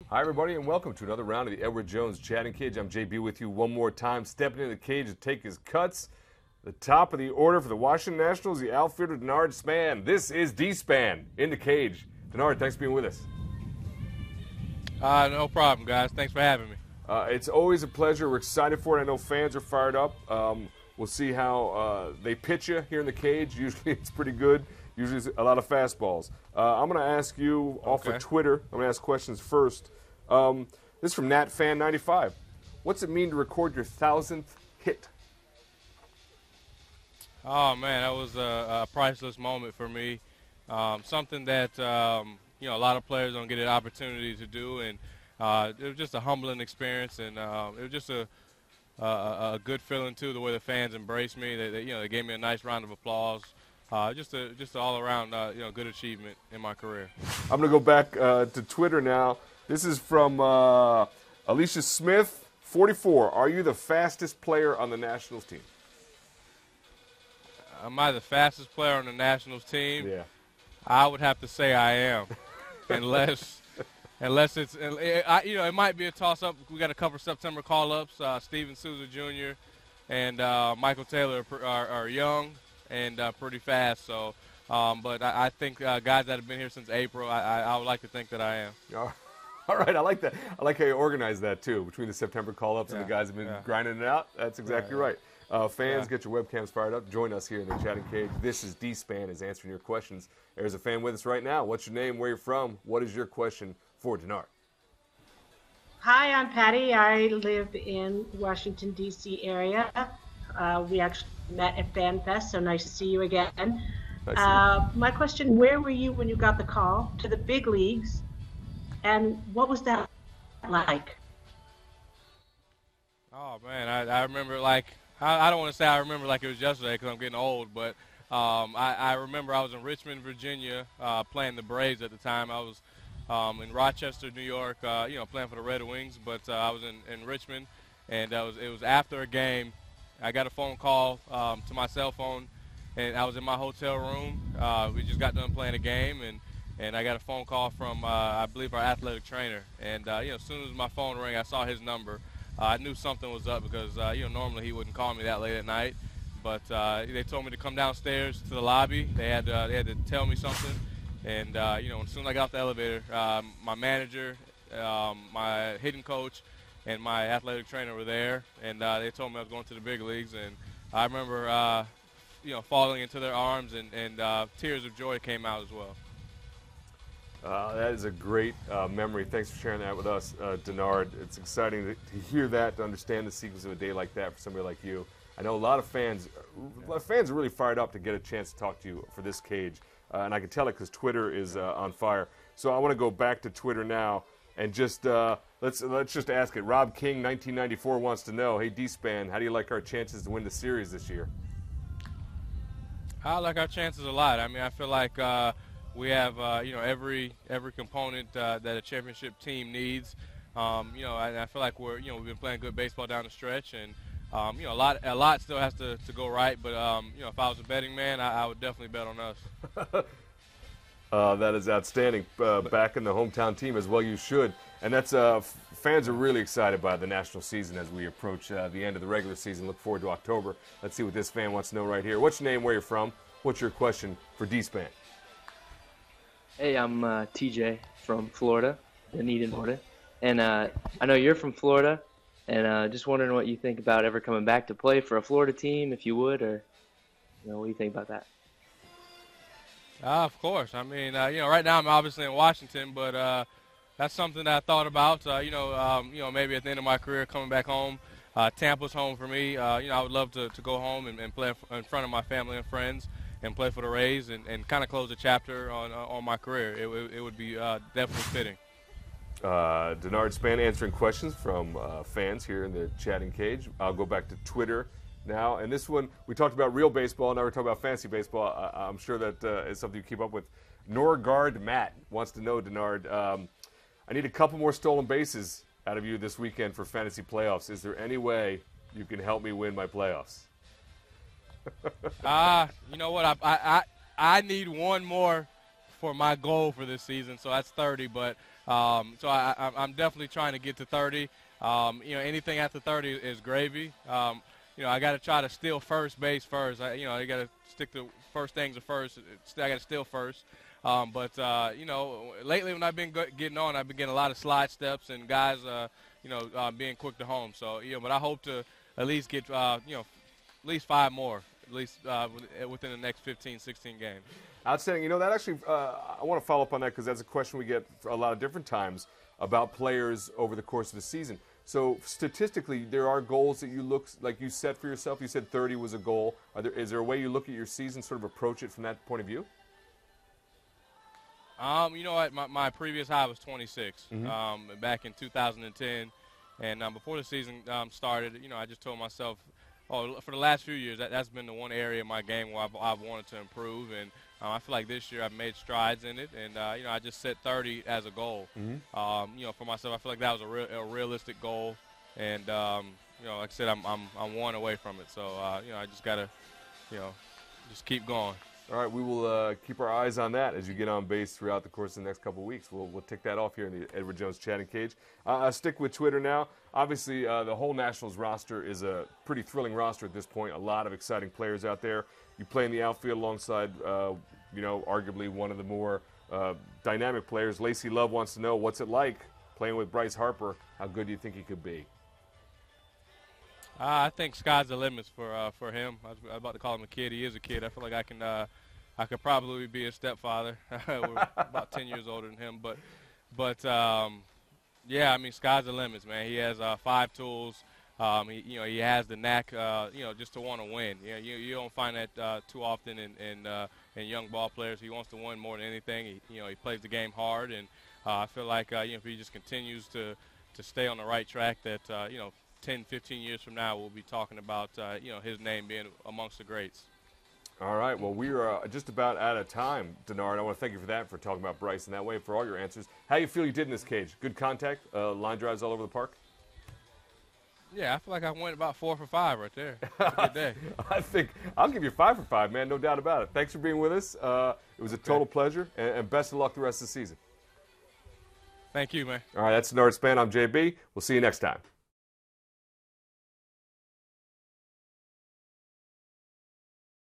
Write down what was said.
Hi, everybody, and welcome to another round of the Edward Jones Chatting Cage. I'm JB with you one more time, stepping into the cage to take his cuts. The top of the order for the Washington Nationals, the outfielder Denard Span. This is D-Span in the cage. Denard, thanks for being with us. No problem, guys. Thanks for having me. It's always a pleasure. We're excited for it. I know fans are fired up. We'll see how they pitch you here in the cage. Usually it's pretty good. Usually it's a lot of fastballs. I'm going to ask you off of Twitter. I'm going to ask questions first. This is from NatFan95. What's it mean to record your 1,000th hit? Oh, man, that was a priceless moment for me. Something that, a lot of players don't get an opportunity to do. And it was just a humbling experience. And it was just a good feeling, too, the way the fans embraced me. They gave me a nice round of applause. Just an all-around, good achievement in my career. I'm going to go back to Twitter now. This is from Alicia Smith, 44. Are you the fastest player on the Nationals team? Am I the fastest player on the Nationals team? Yeah. I would have to say I am, unless it's it might be a toss-up. We got a couple of September call-ups. Steven Souza Jr. and Michael Taylor are young and pretty fast. So, but I think guys that have been here since April, I would like to think that I am. All right, I like that. I like how you organize that, too, between the September call-ups and the guys who have been grinding it out. That's exactly right. Fans, get your webcams fired up. Join us here in the chatting cage. This is D-Span is answering your questions. There's a fan with us right now. What's your name? Where you're from? What is your question for Denard? Hi, I'm Patty. I live in Washington, D.C. area. We actually met at FanFest, so nice to see you again. My question, where were you when you got the call to the big leagues, and what was that like? Oh, man, I remember I don't want to say I remember like it was yesterday because I'm getting old, but I remember I was in Richmond, Virginia, playing the Braves at the time. I was in Rochester, New York, playing for the Red Wings, but I was in Richmond, and it was after a game. I got a phone call to my cell phone, and I was in my hotel room. We just got done playing a game, and I got a phone call from, I believe, our athletic trainer. And, as soon as my phone rang, I saw his number. I knew something was up because, normally he wouldn't call me that late at night. But they told me to come downstairs to the lobby. They had to tell me something. And, as soon as I got off the elevator, my manager, my hitting coach, and my athletic trainer were there. And they told me I was going to the big leagues. And I remember, falling into their arms, and tears of joy came out as well. That is a great memory. Thanks for sharing that with us, Denard. It's exciting to hear that, to understand the sequence of a day like that for somebody like you. I know a lot of fans are really fired up to get a chance to talk to you for this cage, and I can tell it because Twitter is on fire. So I want to go back to Twitter now and just let's just ask it. Rob King, 1994, wants to know, hey, D-Span, how do you like our chances to win the series this year? I like our chances a lot. I mean, I feel like we have, every component that a championship team needs. I feel like we've been playing good baseball down the stretch, and a lot still has to go right. But if I was a betting man, I would definitely bet on us. That is outstanding. Back in the hometown team as well, you should. And that's fans are really excited by the national season as we approach the end of the regular season. Look forward to October. Let's see what this fan wants to know right here. What's your name? Where you're from? What's your question for D-Span? Hey, I'm TJ from Florida, Dunedin, Florida. And I know you're from Florida, and just wondering what you think about ever coming back to play for a Florida team, if you would, or what do you think about that? Of course. I mean, right now I'm obviously in Washington, but that's something that I thought about. Maybe at the end of my career, coming back home. Tampa's home for me. I would love to go home and play in front of my family and friends and play for the Rays and kind of close a chapter on my career. It would be definitely fitting. Denard Span answering questions from fans here in the chatting cage. I'll go back to Twitter now. And this one, we talked about real baseball, now we're talking about fantasy baseball. I'm sure that is something you keep up with. Norgard Matt wants to know, Denard, I need a couple more stolen bases out of you this weekend for fantasy playoffs. Is there any way you can help me win my playoffs? You know what? I need one more for my goal for this season, so that's 30. But So I'm definitely trying to get to 30. Anything after 30 is gravy. I got to try to steal first base first. You got to stick to first things first. I got to steal first. Lately when I've been getting on, I've been getting a lot of slide steps and guys, being quick to home. So, but I hope to at least get, at least 5 more, at least within the next 15, 16 games. Outstanding. That actually, I want to follow up on that because that's a question we get a lot of different times about players over the course of the season. So statistically, there are goals that you set for yourself. You said 30 was a goal. Is there a way you look at your season, sort of approach it from that point of view? My previous high was 26 back in 2010, and before the season started, I just told myself, for the last few years, that's been the one area of my game where I've wanted to improve, and I feel like this year I've made strides in it, and I just set 30 as a goal. For myself, I feel like that was a realistic goal, and like I said, I'm one away from it, so I just gotta, just keep going. All right, we will keep our eyes on that as you get on base throughout the course of the next couple of weeks. We'll tick that off here in the Edward Jones chatting cage. I'll stick with Twitter now. Obviously, the whole Nationals roster is a pretty thrilling roster at this point. A lot of exciting players out there. You play in the outfield alongside, arguably one of the more dynamic players. Lacey Love wants to know, what's it like playing with Bryce Harper? How good do you think he could be? I think sky's the limits for him. I was about to call him a kid. He is a kid. I feel like I could probably be his stepfather. We're about 10 years older than him, but sky's the limits, man. He has 5 tools. He has the knack, just to want to win. You don't find that too often in young ball players. He wants to win more than anything. He plays the game hard, and I feel like if he just continues to stay on the right track, that 10, 15 years from now, we'll be talking about, his name being amongst the greats. All right. Well, we are just about out of time, Denard. I want to thank you for that, for talking about Bryce in that way, for all your answers. How you feel you did in this cage? Good contact? Line drives all over the park? Yeah, I feel like I went about 4 for 5 right there. Good day. I think I'll give you 5 for 5, man. No doubt about it. Thanks for being with us. It was a total pleasure, and best of luck the rest of the season. Thank you, man. All right, that's Denard Span. I'm JB. We'll see you next time.